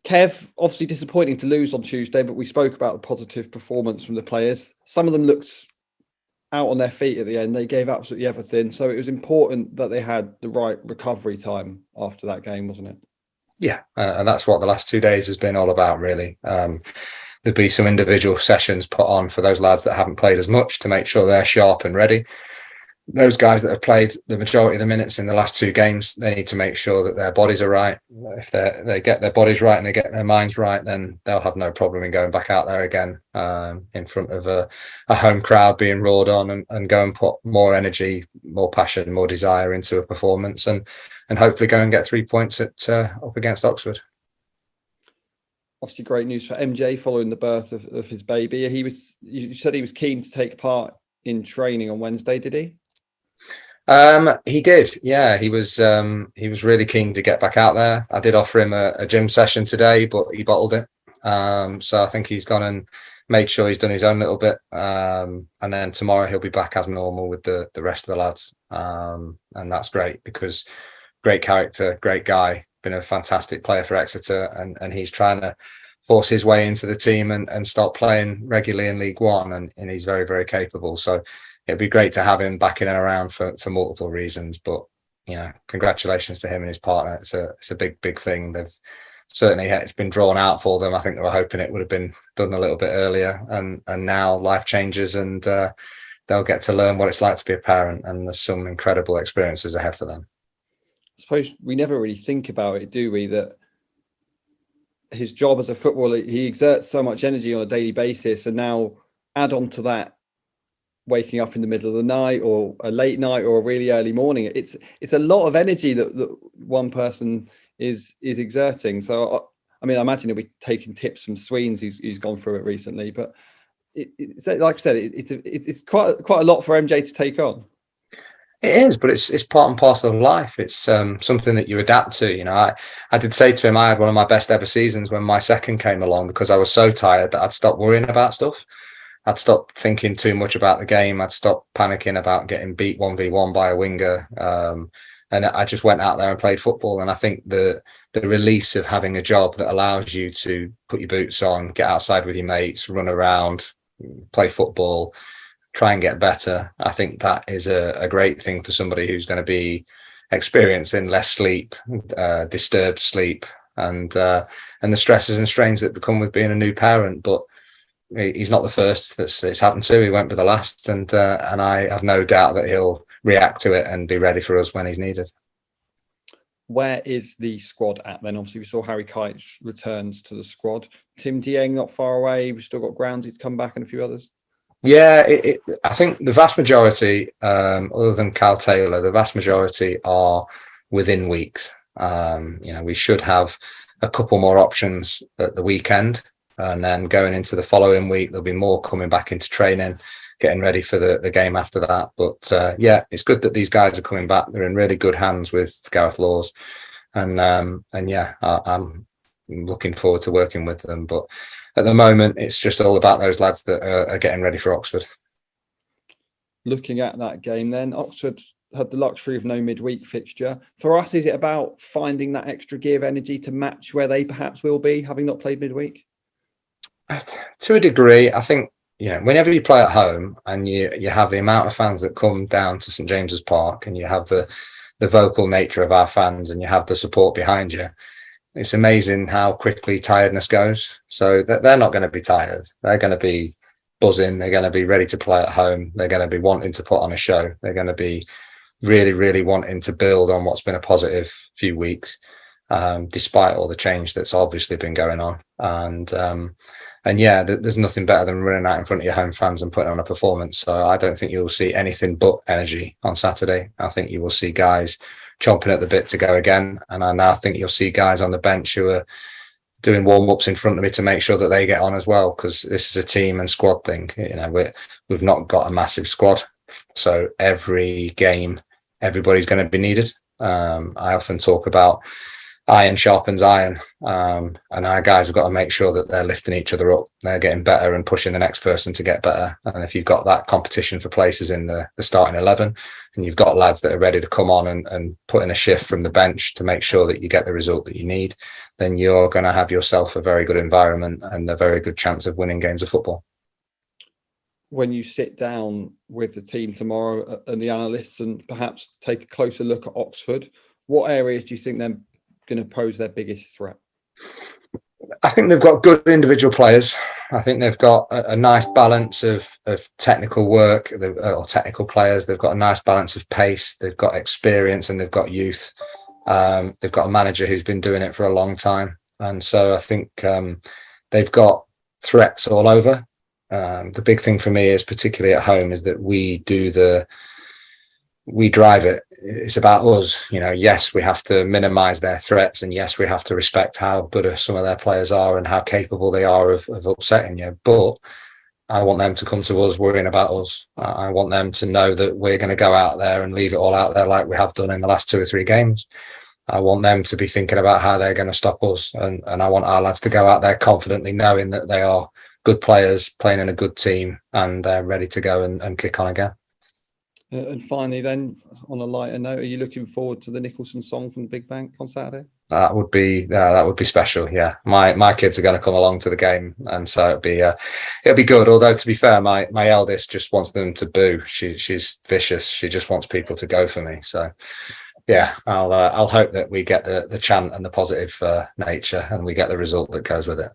Kev, obviously disappointing to lose on Tuesday, but we spoke about the positive performance from the players. Some of them looked out on their feet at the end. They gave absolutely everything. So it was important that they had the right recovery time after that game, wasn't it? Yeah, and that's what the last 2 days has been all about, really. There'll be some individual sessions put on for those lads that haven't played as much to make sure they're sharp and ready. Those guys that have played the majority of the minutes in the last 2 games, they need to make sure that their bodies are right. If they get their bodies right and they get their minds right, then they'll have no problem in going back out there again in front of a home crowd being roared on and go and put more energy, more passion, more desire into a performance and hopefully go and get 3 points up against Oxford. Obviously great news for MJ following the birth of his baby. You said he was keen to take part in training on Wednesday, did he? He did, yeah. He was really keen to get back out there. I did offer him a gym session today, but he bottled it. So I think he's gone and made sure he's done his own little bit. And then tomorrow he'll be back as normal with the rest of the lads. And that's great because great character, great guy, been a fantastic player for Exeter, and he's trying to force his way into the team and start playing regularly in League One, and he's very, very capable. So it'd be great to have him back in and around for multiple reasons. But congratulations to him and his partner. It's a big thing. They've certainly, it's been drawn out for them. I think they were hoping it would have been done a little bit earlier, and now life changes, and they'll get to learn what it's like to be a parent, and there's some incredible experiences ahead for them. I suppose we never really think about it, do we? That his job as a footballer, he exerts so much energy on a daily basis, and now add on to that waking up in the middle of the night or a late night or a really early morning. It's a lot of energy that one person is exerting. So I mean, I imagine he'll be taking tips from Sweens, who's gone through it recently. But it's like I said, it's quite a lot for MJ to take on. It is, but it's part and parcel of life. It's something that you adapt to. I did say to him, I had one of my best ever seasons when my second came along, because I was so tired that I'd stopped worrying about stuff. I'd stopped thinking too much about the game. I'd stopped panicking about getting beat 1v1 by a winger. And I just went out there and played football. And I think the release of having a job that allows you to put your boots on, get outside with your mates, run around, play football, try and get better. I think that is a great thing for somebody who's going to be experiencing less sleep, disturbed sleep, and the stresses and strains that become with being a new parent. But he's not the first that it's happened to. He won't be the last, and I have no doubt that he'll react to it and be ready for us when he's needed. Where is the squad at then? Obviously, we saw Harry Kite returns to the squad. Tim Dieng not far away. We've still got Groundsy to come back and a few others. Yeah, I think the vast majority, other than Cal Taylor, the vast majority are within weeks. We should have a couple more options at the weekend, and then going into the following week, there'll be more coming back into training, getting ready for the game after that. But it's good that these guys are coming back. They're in really good hands with Gareth Laws, and I'm looking forward to working with them. But at the moment, it's just all about those lads that are getting ready for Oxford. Looking at that game then, Oxford had the luxury of no midweek fixture. For us, is it about finding that extra gear of energy to match where they perhaps will be, having not played midweek? To a degree, I think, whenever you play at home and you have the amount of fans that come down to St James's Park, and you have the vocal nature of our fans, and you have the support behind you, it's amazing how quickly tiredness goes. So they're not going to be tired. They're going to be buzzing. They're going to be ready to play at home. They're going to be wanting to put on a show. They're going to be really, really wanting to build on what's been a positive few weeks, despite all the change that's obviously been going on. And there's nothing better than running out in front of your home fans and putting on a performance. So I don't think you'll see anything but energy on Saturday. I think you will see guys chomping at the bit to go again. And I now think you'll see guys on the bench who are doing warm-ups in front of me to make sure that they get on as well, because this is a team and squad thing. We've not got a massive squad. So every game, everybody's going to be needed. I often talk about iron sharpens iron, and our guys have got to make sure that they're lifting each other up, they're getting better and pushing the next person to get better. And if you've got that competition for places in the starting 11, and you've got lads that are ready to come on and put in a shift from the bench to make sure that you get the result that you need, then you're going to have yourself a very good environment and a very good chance of winning games of football. When you sit down with the team tomorrow and the analysts and perhaps take a closer look at Oxford, what areas do you think they're going to pose their biggest threat? I think they've got good individual players. I think they've got a nice balance of technical work or technical players. They've got a nice balance of pace. They've got experience and they've got youth. They've got a manager who's been doing it for a long time. And so I think they've got threats all over. The big thing for me is, particularly at home, is that we drive it. It's about us. Yes, we have to minimize their threats, and yes, we have to respect how good some of their players are and how capable they are of upsetting you. But I want them to come to us worrying about us. I want them to know that we're going to go out there and leave it all out there like we have done in the last 2 or 3 games. I want them to be thinking about how they're going to stop us. And I want our lads to go out there confidently knowing that they are good players playing in a good team and they're ready to go and kick on again. And finally, then, on a lighter note, are you looking forward to the Nicholson song from the Big Bank on Saturday? That would be special. Yeah, my kids are going to come along to the game, and so it'll be good. Although, to be fair, my eldest just wants them to boo. She's vicious. She just wants people to go for me. So yeah, I'll hope that we get the chant and the positive nature, and we get the result that goes with it.